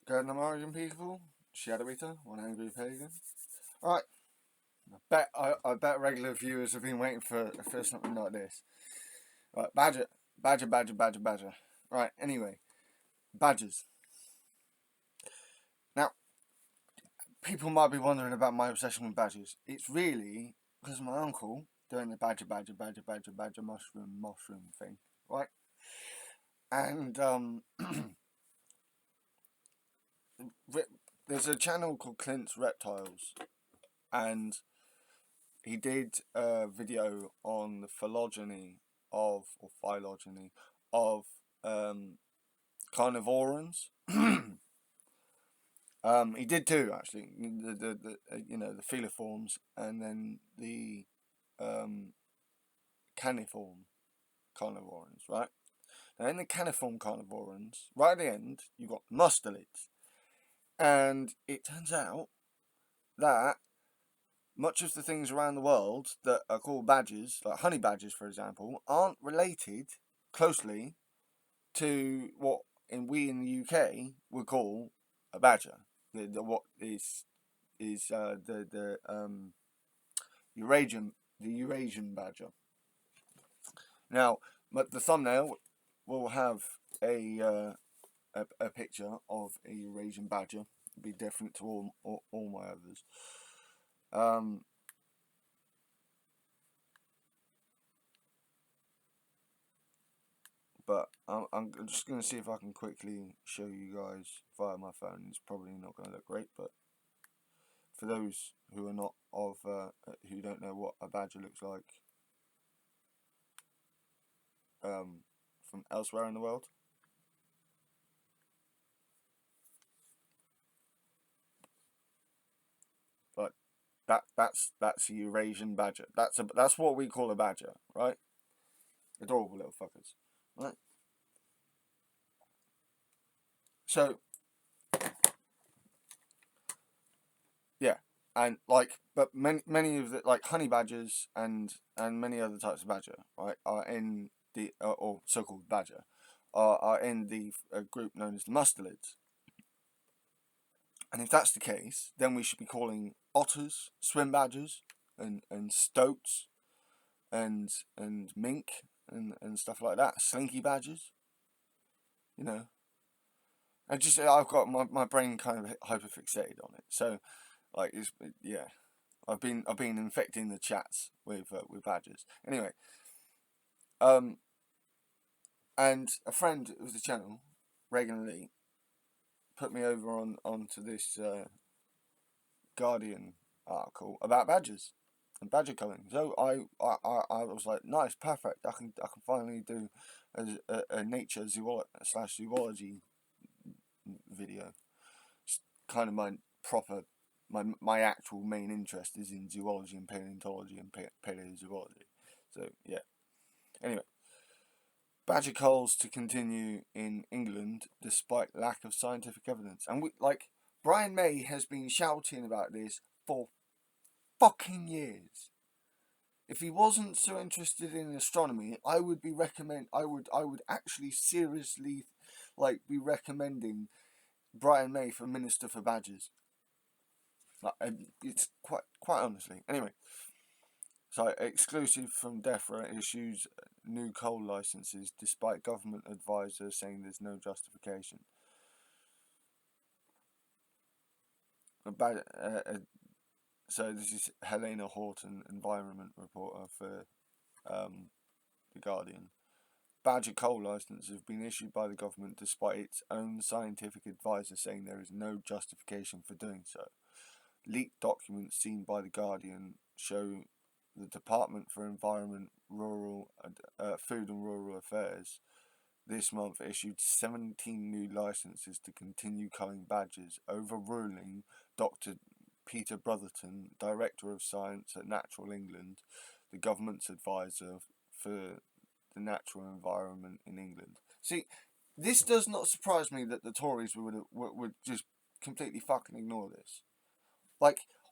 Good American people, Shadow Eater, one angry pagan. Alright, I bet regular viewers have been waiting for something like this. Right, badger. Right, anyway, badgers. Now, people might be wondering about my obsession with badgers. It's really because my uncle doing the badger mushroom thing, right? And there's a channel called Clint's Reptiles, and he did a video on the phylogeny or phylogeny of carnivorans. He did two actually. The feliforms and then the caniform carnivorans, right? Now in the caniform carnivorans, right at the end, you've got mustelids, and it turns out that much of the things around the world that are called badgers, like honey badgers for example, aren't related closely to what we in the UK would call a badger. What is the Eurasian badger. Now, but the thumbnail will have a picture of a Eurasian badger. It'll be different to all my others. But I'm just going to see if I can quickly show you guys via my phone. It's probably not going to look great, but for those who are not who don't know what a badger looks like from elsewhere in the world. Like that's a Eurasian badger. That's what we call a badger, right? Adorable little fuckers, right? So yeah, and but many of the honey badgers and many other types of badger, right, are in the or so-called badger, are in the group known as the mustelids. And if that's the case, then we should be calling otters swim badgers and stoats and mink and stuff like that slinky badgers. I've got my brain kind of hyperfixated on it. So yeah, I've been infecting the chats with badgers. Anyway, and a friend of the channel, Reagan Lee, put me over onto this Guardian article about badgers and badger culling. So I was like, nice, perfect. I can finally do a nature zoology video. It's kind of my actual main interest is in zoology and paleontology and paleozoology. So yeah. Anyway, badger culls to continue in England despite lack of scientific evidence, and Brian May has been shouting about this for fucking years. If he wasn't so interested in astronomy, I would actually seriously be recommending Brian May for Minister for Badgers. It's quite honestly. Anyway, so exclusive from DEFRA issues new coal licenses despite government advisors saying there's no justification. So this is Helena Horton, environment reporter for The Guardian. Badger coal licenses have been issued by the government despite its own scientific advisor saying there is no justification for doing so. Leaked documents seen by The Guardian show the Department for Environment, Food and Rural Affairs this month issued 17 new licenses to continue culling badgers, overruling Dr. Peter Brotherton, Director of Science at Natural England, the government's advisor for the natural environment in England. See, this does not surprise me that the Tories would just completely fucking ignore this.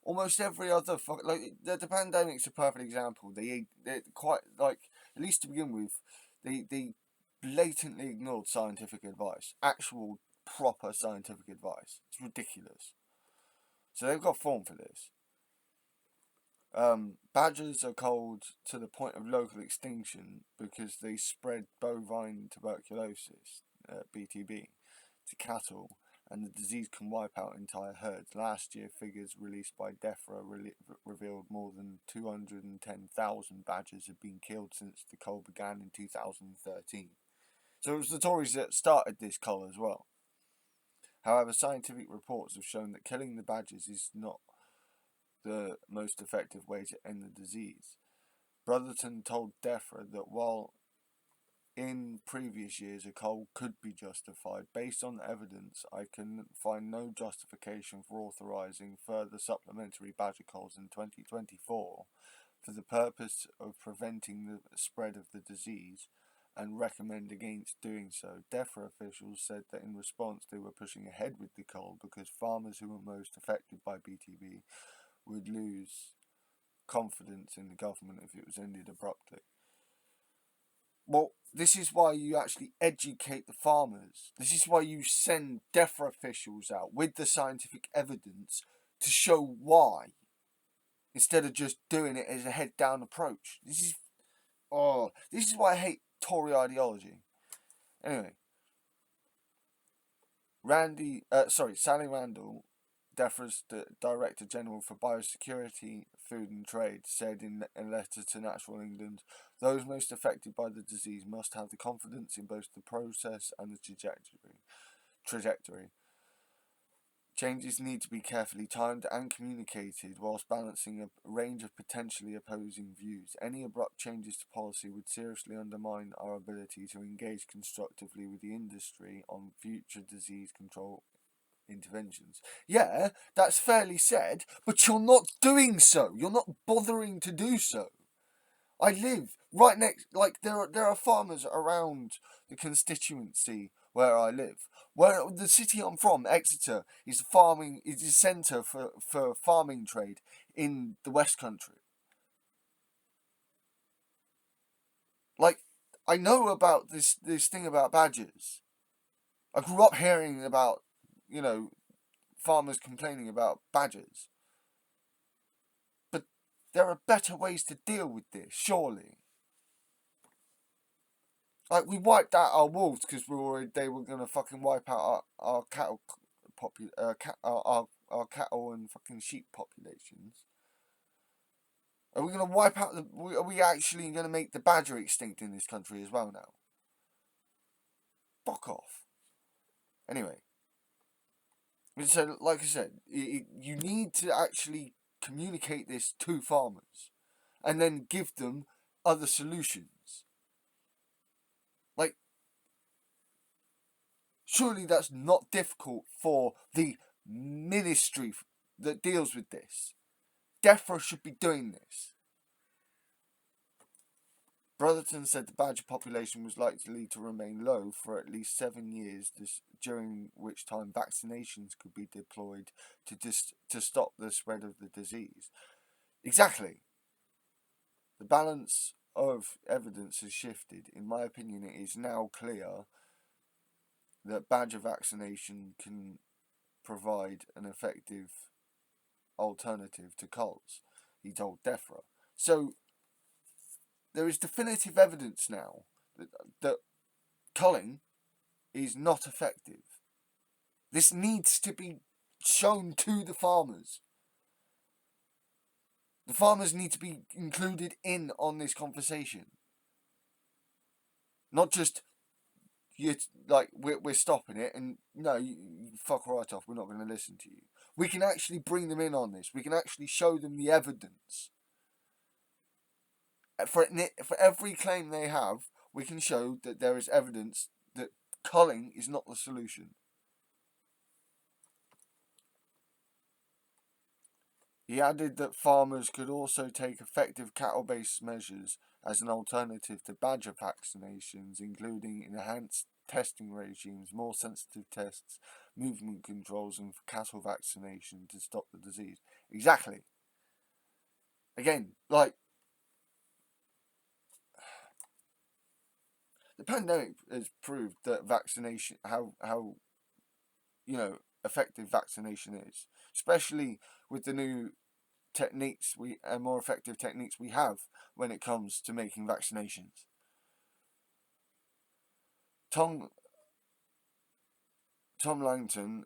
Almost every other the pandemic's a perfect example. They're quite at least to begin with, they blatantly ignored scientific advice, actual proper scientific advice. It's ridiculous. So they've got form for this. Badgers are culled to the point of local extinction because they spread bovine tuberculosis, BTB, to cattle, and the disease can wipe out entire herds. Last year, figures released by DEFRA revealed more than 210,000 badgers have been killed since the cull began in 2013. So it was the Tories that started this cull as well. However, scientific reports have shown that killing the badgers is not the most effective way to end the disease. Brotherton told DEFRA that while in previous years a cull could be justified, based on evidence I can find no justification for authorising further supplementary badger culls in 2024 for the purpose of preventing the spread of the disease, and recommend against doing so. DEFRA officials said that in response they were pushing ahead with the cull because farmers who were most affected by BTB would lose confidence in the government if it was ended abruptly. Well, this is why you actually educate the farmers. This is why you send DEFRA officials out with the scientific evidence to show why, instead of just doing it as a head-down approach. This is why I hate Tory ideology. Anyway, Sally Randall, DEFRA's Director General for Biosecurity, Food and Trade, said in a letter to Natural England, those most affected by the disease must have the confidence in both the process and the trajectory. Changes need to be carefully timed and communicated whilst balancing a range of potentially opposing views. Any abrupt changes to policy would seriously undermine our ability to engage constructively with the industry on future disease control interventions. Yeah, that's fairly said, but you're not doing so. You're not bothering to do so. I live right next, like there are farmers around the constituency where I live. Where the city I'm from, Exeter, is a centre for farming trade in the West Country. Like, I know about this thing about badgers. I grew up hearing about, farmers complaining about badgers. But there are better ways to deal with this, surely. Like, we wiped out our wolves because they were going to fucking wipe out our cattle our cattle and fucking sheep populations. Are we going to wipe out are we actually going to make the badger extinct in this country as well now? Fuck off. Anyway. So, like I said, you need to actually communicate this to farmers and then give them other solutions. Like, surely that's not difficult for the ministry that deals with this. DEFRA should be doing this. Brotherton said the badger population was likely to remain low for at least 7 years, during which time vaccinations could be deployed to stop the spread of the disease. Exactly. The balance of evidence has shifted. In my opinion, it is now clear that badger vaccination can provide an effective alternative to culls, he told DEFRA. So, there is definitive evidence now that culling is not effective. This needs to be shown to the farmers. The farmers need to be included in on this conversation. Not just, we're stopping it and no, you fuck right off, we're not going to listen to you. We can actually bring them in on this. We can actually show them the evidence. For every claim they have, we can show that there is evidence that culling is not the solution. He added that farmers could also take effective cattle-based measures as an alternative to badger vaccinations, including enhanced testing regimes, more sensitive tests, movement controls, and cattle vaccination to stop the disease. Exactly. Again, the pandemic has proved that vaccination, how effective vaccination is, especially with the new techniques and more effective techniques we have when it comes to making vaccinations. Tom Langton,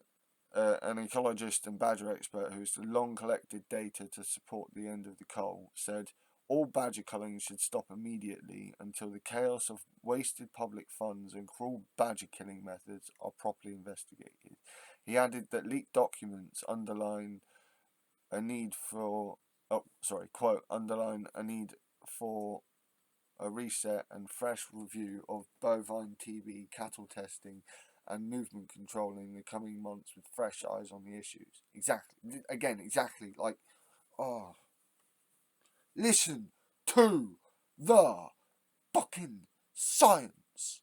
an ecologist and badger expert who's long collected data to support the end of the cull, said all badger culling should stop immediately until the chaos of wasted public funds and cruel badger killing methods are properly investigated. He added that leaked documents underline a need for a reset and fresh review of bovine TB cattle testing and movement control in the coming months with fresh eyes on the issues. Exactly. Like, listen to the fucking science.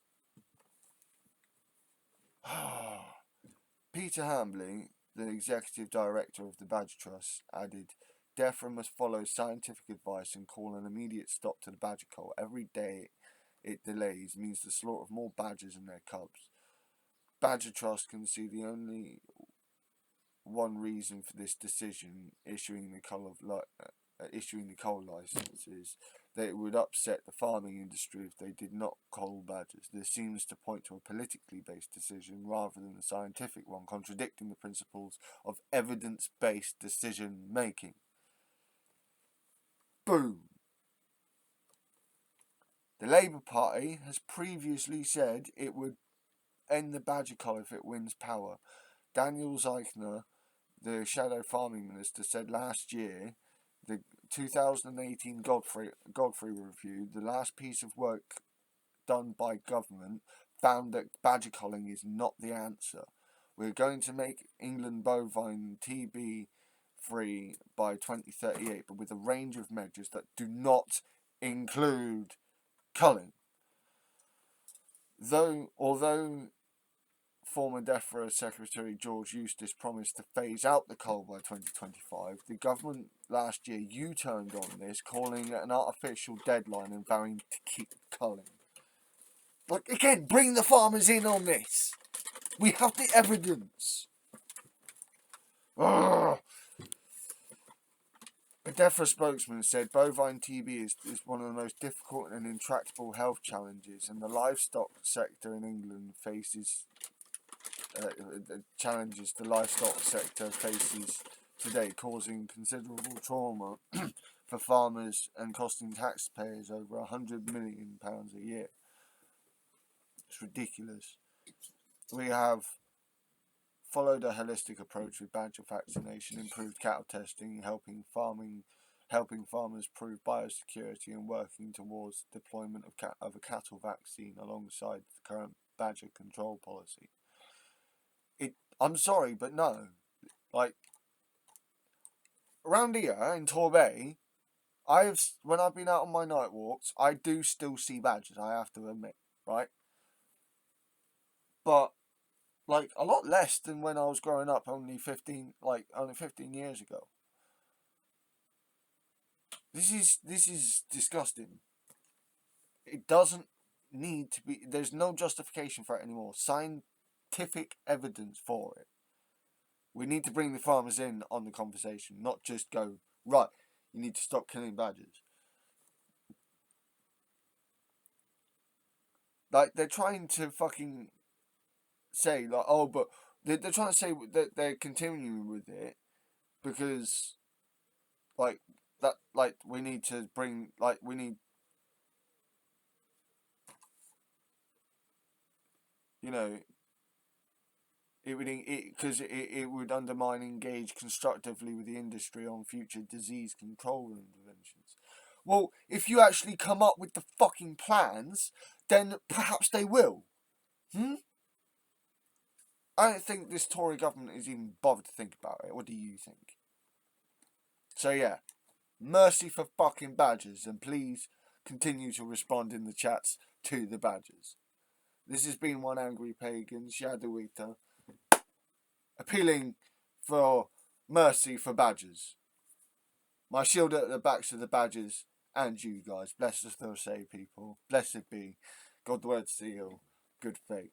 Peter Hambley, the executive director of the Badger Trust, added, DEFRA must follow scientific advice and call an immediate stop to the badger cull. Every day it delays means the slaughter of more badgers and their cubs. Badger Trust can see the only one reason for this decision, issuing the cull licenses, that it would upset the farming industry if they did not cull badgers. This seems to point to a politically based decision rather than a scientific one, contradicting the principles of evidence-based decision making. Boom. The Labour Party has previously said it would end the badger cull if it wins power. Daniel Zeichner, the shadow farming minister, said last year the 2018 Godfrey Review, the last piece of work done by government, found that badger culling is not the answer. We're going to make England bovine TB free by 2038, but with a range of measures that do not include culling. Although former DEFRA Secretary George Eustice promised to phase out the cull by 2025, the government last year U-turned on this, calling it an artificial deadline and vowing to keep culling. Like, again, bring the farmers in on this. We have the evidence. Ugh. A DEFRA spokesman said bovine TB is one of the most difficult and intractable health challenges, and the livestock sector in England faces challenges the livestock sector faces today, causing considerable trauma for farmers and costing taxpayers over £100 million a year. It's ridiculous. We have followed a holistic approach with badger vaccination, improved cattle testing, helping farmers prove biosecurity, and working towards deployment of a cattle vaccine alongside the current badger control policy. I'm sorry, but no. Like, around here in Torbay, when I've been out on my night walks, I do still see badgers, I have to admit, right? But, like, a lot less than when I was growing up only 15 years ago. This is disgusting. It doesn't need to be, there's no justification for it anymore. Scientific evidence for it. We need to bring the farmers in on the conversation, not just go, right, you need to stop killing badgers. Like, they're trying to fucking say, like, oh, but they're trying to say that they're continuing with it because, like, that, like, we need to bring, like, we need, you know, it would undermine engage constructively with the industry on future disease control interventions. Well, if you actually come up with the fucking plans, then perhaps they will. I don't think this Tory government is even bothered to think about it. What do you think? So yeah, mercy for fucking badgers, and please continue to respond in the chats to the badgers. This has been One Angry Pagan, Shadowita, appealing for mercy for badgers. My shield at the backs of the badgers and you guys. Blessed us, they'll say, people. Blessed be God the Word Seal. Good fate.